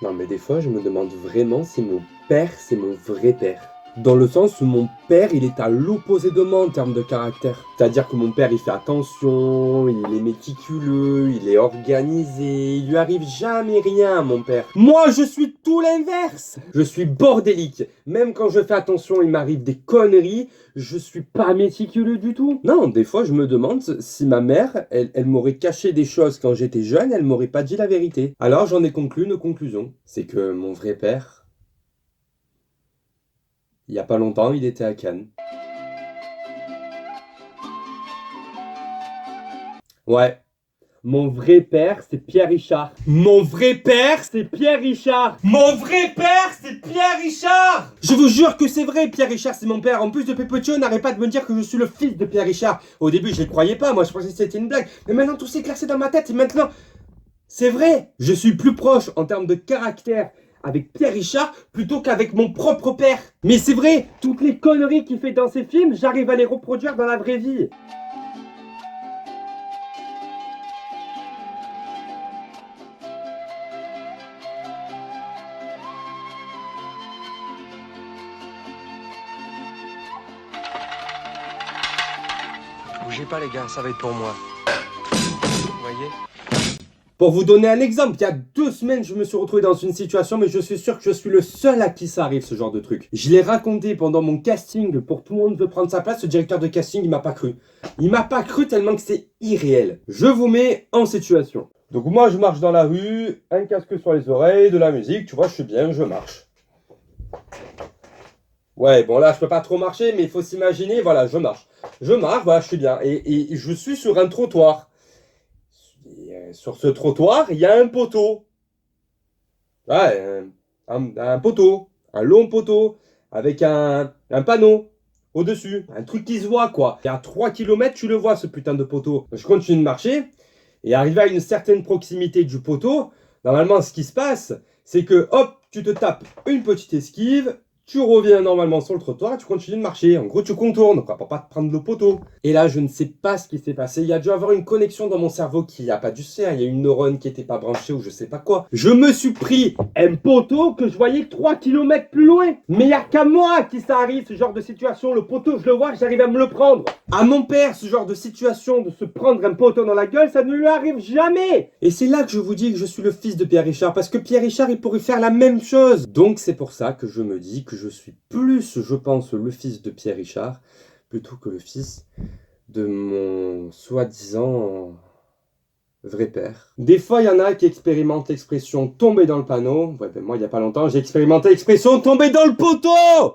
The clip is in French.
Non, mais des fois, je me demande vraiment si mon père, c'est mon vrai père. Dans le sens où mon père, il est à l'opposé de moi en termes de caractère. C'est-à-dire que mon père, il fait attention, il est méticuleux, il est organisé, il lui arrive jamais rien à mon père. Moi, je suis tout l'inverse. Je suis bordélique. Même quand je fais attention, il m'arrive des conneries, je suis pas méticuleux du tout. Non, des fois, je me demande si ma mère, elle m'aurait caché des choses quand j'étais jeune, elle m'aurait pas dit la vérité. Alors, j'en ai conclu une conclusion. C'est que mon vrai père, il y a pas longtemps, il était à Cannes. Ouais. Mon vrai père, c'est Pierre Richard. Mon vrai père, c'est Pierre Richard. Mon vrai père, c'est Pierre Richard. Je vous jure que c'est vrai, Pierre Richard, c'est mon père. En plus de Pépotio, n'arrête pas de me dire que je suis le fils de Pierre Richard. Au début, je ne croyais pas. Moi, je pensais que c'était une blague. Mais maintenant, tout s'est éclairci dans ma tête. Et maintenant, c'est vrai. Je suis plus proche en termes de caractère avec Pierre Richard plutôt qu'avec mon propre père. Mais c'est vrai, toutes les conneries qu'il fait dans ses films, j'arrive à les reproduire dans la vraie vie. Bougez pas les gars, ça va être pour moi. Vous voyez? Pour vous donner un exemple, il y a 2 semaines, je me suis retrouvé dans une situation, mais je suis sûr que je suis le seul à qui ça arrive, ce genre de truc. Je l'ai raconté pendant mon casting pour Tout le monde veut prendre sa place. Le directeur de casting, il m'a pas cru. Il m'a pas cru tellement que c'est irréel. Je vous mets en situation. Donc moi, je marche dans la rue, un casque sur les oreilles, de la musique, tu vois, je suis bien, je marche. Ouais, bon là, je peux pas trop marcher, mais il faut s'imaginer, voilà, je marche. Je marche, voilà, je suis bien. Et je suis sur un trottoir. Sur ce trottoir, il y a un poteau. Ouais, un poteau, un long poteau, avec un panneau au-dessus, un truc qui se voit quoi. Et à 3 km, tu le vois ce putain de poteau. Je continue de marcher, et arrivé à une certaine proximité du poteau, normalement ce qui se passe, c'est que hop, tu te tapes une petite esquive, tu reviens normalement sur le trottoir et tu continues de marcher. En gros, tu contournes quoi, pour pas te prendre le poteau. Et là, je ne sais pas ce qui s'est passé. Il y a dû avoir une connexion dans mon cerveau qui n'a pas dû se faire. Il y a une neurone qui n'était pas branchée ou je sais pas quoi. Je me suis pris un poteau que je voyais 3 km plus loin. Mais il n'y a qu'à moi qui ça arrive, ce genre de situation. Le poteau, je le vois, j'arrive à me le prendre. À mon père, ce genre de situation, de se prendre un poteau dans la gueule, ça ne lui arrive jamais. Et c'est là que je vous dis que je suis le fils de Pierre Richard. Parce que Pierre Richard, il pourrait faire la même chose. Donc c'est pour ça que je me dis que je suis plus, je pense, le fils de Pierre Richard plutôt que le fils de mon soi-disant vrai père. Des fois, il y en a qui expérimentent l'expression tomber dans le panneau. Ouais, ben moi, il n'y a pas longtemps, j'ai expérimenté l'expression tomber dans le poteau.